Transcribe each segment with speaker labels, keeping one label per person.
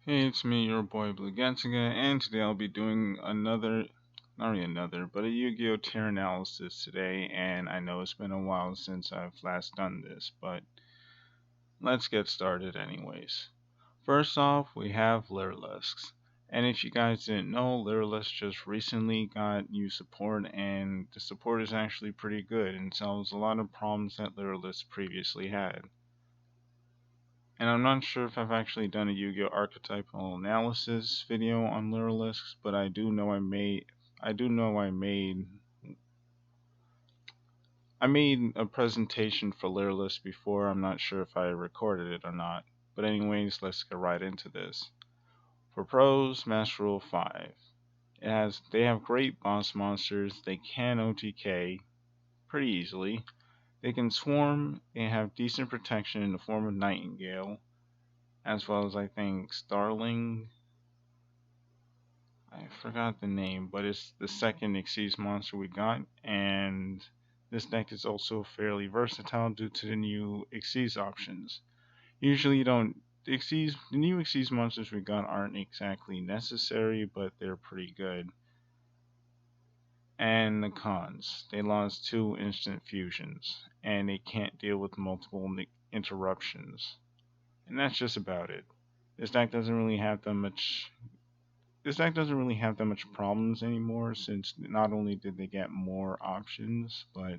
Speaker 1: Hey, it's me, your boy Blue Gansiga, and today I'll be doing not really another, but a Yu-Gi-Oh! Tier analysis today, and I know it's been a while since I've last done this, but let's get started anyways. First off, we have Lyriluscs, and if you guys didn't know, Lyriluscs just recently got new support, and the support is actually pretty good and solves a lot of problems that Lyriluscs previously had. And I'm not sure if I've actually done a Yu-Gi-Oh archetypal analysis video on Lyriluscs, but I made a presentation for Lyriluscs before. I'm not sure if I recorded it or not. But anyways, let's get right into this. For pros, Master Rule 5. They have great boss monsters. They can OTK pretty easily. They can swarm. They have decent protection in the form of Nightingale, as well as I think Starling. I forgot the name, but it's the second Xyz monster we got, and this deck is also fairly versatile due to the new Xyz options. Usually you don't the new Xyz monsters we got aren't exactly necessary, but they're pretty good. And the cons. They lost 2 instant fusions, and they can't deal with multiple interruptions. And that's just about it. This deck doesn't really have that much problems anymore, since not only did they get more options, but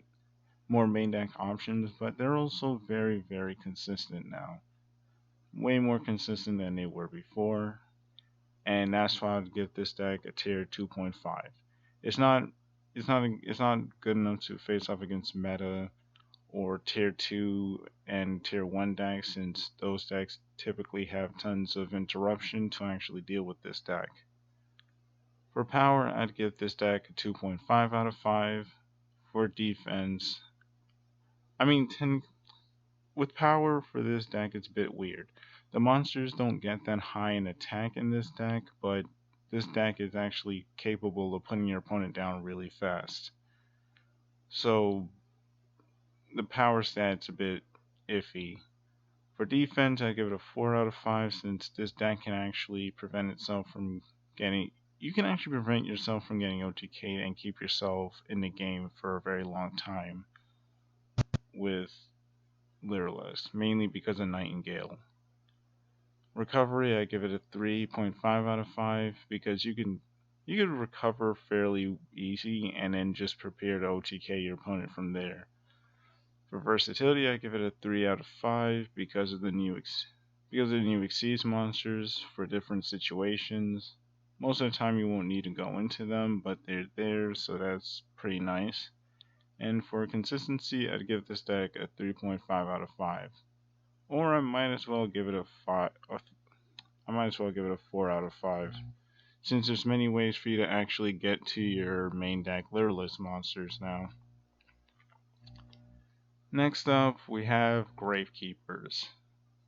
Speaker 1: more main deck options, but they're also very, very consistent now. Way more consistent than they were before, and that's why I'd give this deck a tier 2.5. It's not it's not good enough to face off against meta or tier 2 and tier 1 decks, since those decks typically have tons of interruption to actually deal with this deck. For power, I'd give this deck a 2.5 out of 5. For defense, I mean, with power for this deck, it's a bit weird. The monsters don't get that high in attack in this deck, but this deck is actually capable of putting your opponent down really fast. So the power stat's a bit iffy. For defense, I give it a 4 out of 5, since this deck can actually prevent itself from getting you can actually prevent yourself from getting OTK'd and keep yourself in the game for a very long time with Lyriluscs, mainly because of Nightingale. Recovery, I give it a 3.5 out of 5, because you can recover fairly easy and then just prepare to OTK your opponent from there. For versatility, I give it a 3 out of 5 because of the new Xyz monsters for different situations. Most of the time you won't need to go into them, but they're there, so that's pretty nice. And for consistency, I'd give this deck a 3.5 out of 5. Or I might as well give it a 4 out of 5, since there's many ways for you to actually get to your main deck Lyriluscs monsters now. Next up, we have Gravekeepers.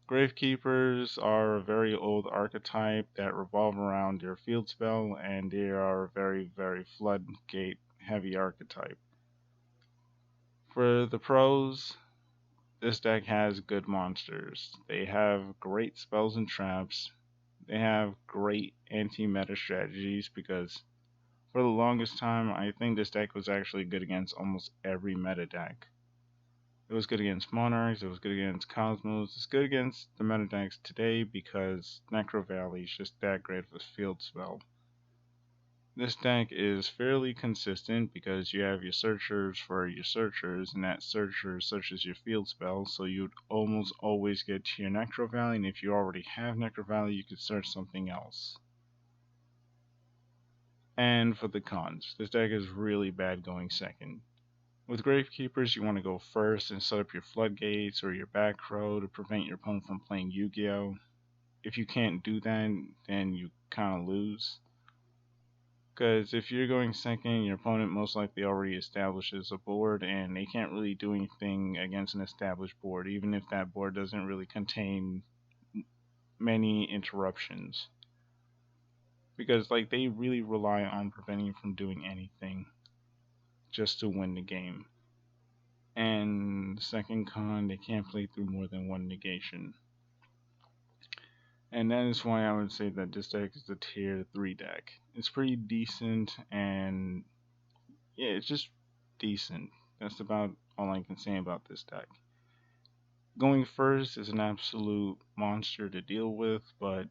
Speaker 1: Gravekeepers are a very old archetype that revolve around your field spell, and they are a very, very floodgate heavy archetype. For the pros, this deck has good monsters. They have great spells and traps. They have great anti-meta strategies, because for the longest time I think this deck was actually good against almost every meta deck. It was good against Monarchs, it was good against Cosmos, it's good against the meta decks today because Necro Valley is just that great of a field spell. This deck is fairly consistent because you have your searchers for your searchers, and that searcher searches your field spell, so you'd almost always get to your Necro Valley, and if you already have Necro Valley, you could search something else. And for the cons, this deck is really bad going second. With Gravekeepers, you want to go first and set up your floodgates or your back row to prevent your opponent from playing Yu-Gi-Oh! If you can't do that, then you kind of lose. Because if you're going second, your opponent most likely already establishes a board, and they can't really do anything against an established board, even if that board doesn't really contain many interruptions. Because they really rely on preventing you from doing anything just to win the game. And the second con, they can't play through more than one negation. And that is why I would say that this deck is a tier 3 deck. It's pretty decent, and yeah, it's just decent. That's about all I can say about this deck. Going first is an absolute monster to deal with, but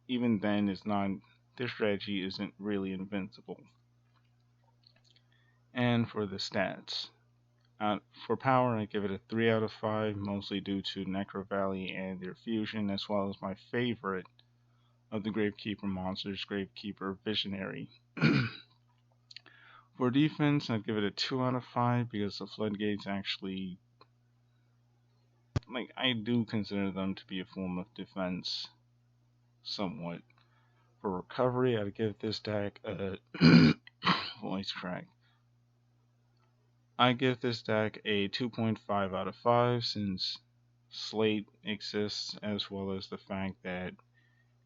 Speaker 1: even then, it's not. Their strategy isn't really invincible. And for the stats, for power, I give it a 3 out of 5, mostly due to Necro Valley and their fusion, as well as my favorite of the Gravekeeper monsters, Gravekeeper Visionary. For defense, I'd give it a 2 out of 5 because the floodgates actually, like, I do consider them to be a form of defense, somewhat. For recovery, I'd give this deck a voice crack. I give this deck a 2.5 out of 5 since Slate exists, as well as the fact that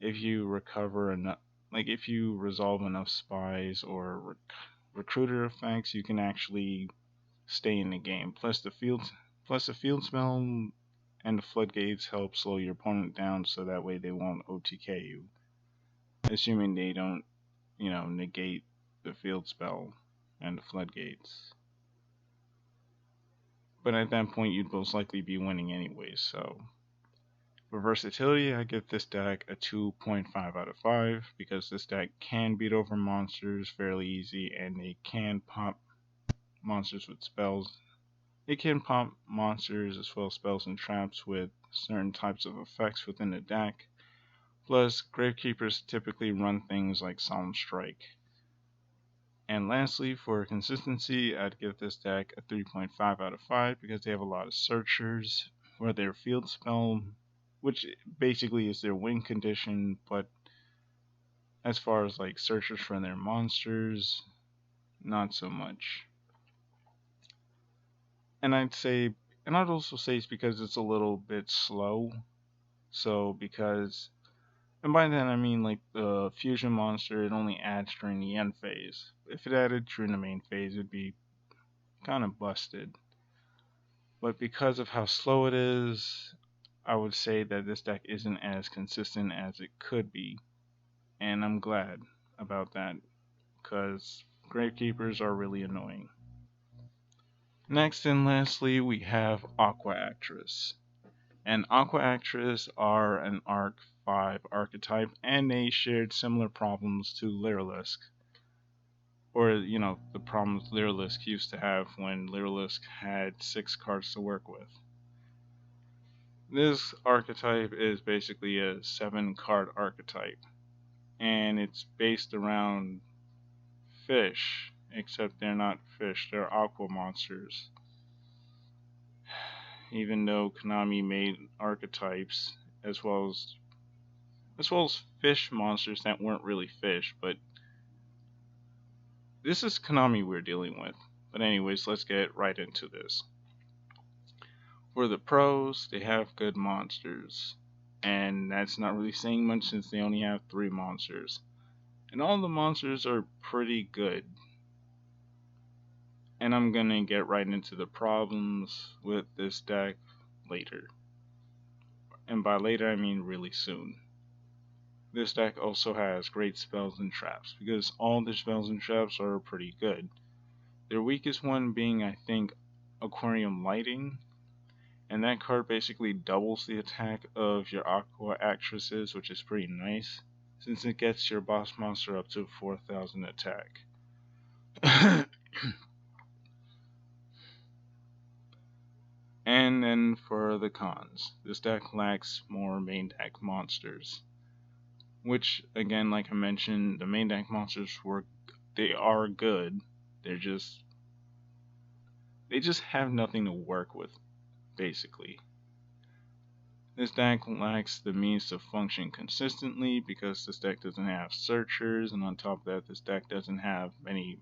Speaker 1: if you recover enough, like if you resolve enough spies or recruiter effects, you can actually stay in the game. Plus the field spell and the floodgates help slow your opponent down, so that way they won't OTK you, assuming they don't, negate the field spell and the floodgates. But at that point, you'd most likely be winning anyways. So for versatility, I give this deck a 2.5 out of 5 because this deck can beat over monsters fairly easy, and they can pop monsters with spells. It can pop monsters as well as spells and traps with certain types of effects within the deck. Plus, Gravekeepers typically run things like Solemn Strike. And lastly, for consistency, I'd give this deck a 3.5 out of 5 because they have a lot of searchers for their field spell, which basically is their win condition, but as far as like searchers for their monsters, not so much. And I'd also say it's because it's a little bit slow. So and by that I mean like the fusion monster, it only adds during the end phase. If it added during the main phase, it'd be kind of busted. But because of how slow it is, I would say that this deck isn't as consistent as it could be. And I'm glad about that, because Gravekeepers are really annoying. Next and lastly, we have Aquaactress. And Aquaactress are an Arc 5 archetype, and they shared similar problems to Lyriluscs. Or, the problems Lyriluscs used to have when Lyriluscs had 6 cards to work with. This archetype is basically a 7-card archetype, and it's based around fish, except they're not fish, they're aqua monsters. Even though Konami made archetypes as well as fish monsters that weren't really fish, but this is Konami we're dealing with. But anyways, let's get right into this. For the pros, they have good monsters, and that's not really saying much since they only have 3 monsters. And all the monsters are pretty good. And I'm gonna get right into the problems with this deck later. And by later, I mean really soon. This deck also has great spells and traps, because all the spells and traps are pretty good. Their weakest one being, I think, Aquarium Lighting, and that card basically doubles the attack of your Aquaactresses, which is pretty nice, since it gets your boss monster up to 4,000 attack. And then for the cons, this deck lacks more main deck monsters. Which, again, like I mentioned, the main deck monsters they are good. They just have nothing to work with, basically. This deck lacks the means to function consistently because this deck doesn't have searchers, and on top of that, this deck doesn't have any.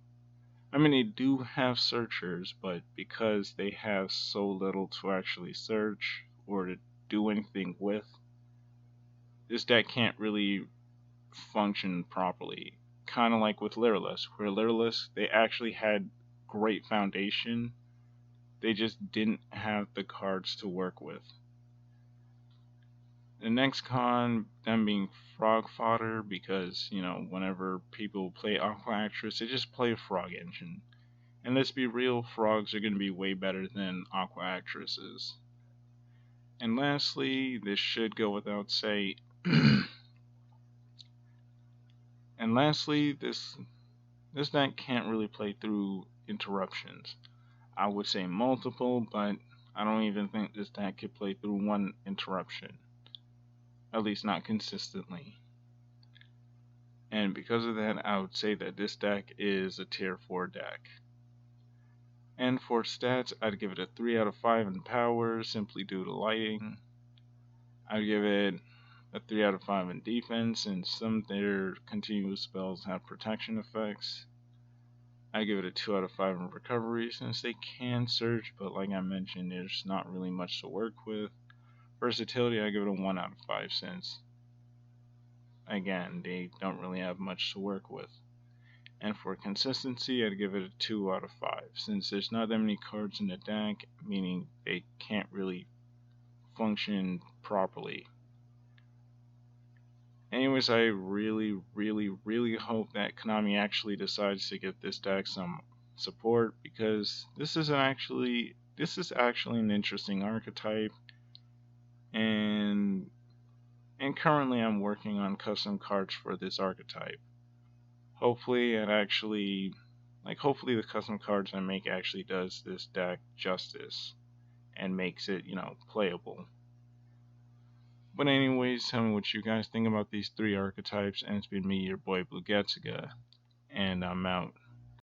Speaker 1: I mean, they do have searchers, but because they have so little to actually search or to do anything with, this deck can't really function properly. Kind of like with Lyriluscs, where Lyriluscs, they actually had great foundation, they just didn't have the cards to work with. The next con, them being frog fodder, because, whenever people play Aquaactress, they just play a frog engine. And let's be real, frogs are going to be way better than Aquaactresses. And lastly, this should go without say. And lastly, this deck can't really play through interruptions. I would say multiple, but I don't even think this deck could play through one interruption. At least not consistently. And because of that, I would say that this deck is a tier 4 deck. And for stats, I'd give it a 3 out of 5 in power, simply due to lighting. I'd give it a 3 out of 5 in defense, and some of their continuous spells have protection effects. I give it a 2 out of 5 in recovery, since they can surge, but like I mentioned, there's not really much to work with. Versatility, I give it a 1 out of 5, since, again, they don't really have much to work with. And for consistency, I'd give it a 2 out of 5, since there's not that many cards in the deck, meaning they can't really function properly. Anyways, I really, really, really hope that Konami actually decides to give this deck some support, because this is actually an interesting archetype, and currently I'm working on custom cards for this archetype. Hopefully hopefully the custom cards I make actually does this deck justice and makes it, playable. But anyways, tell me what you guys think about these three archetypes, and it's been me, your boy Blue Getsuga, and I'm out.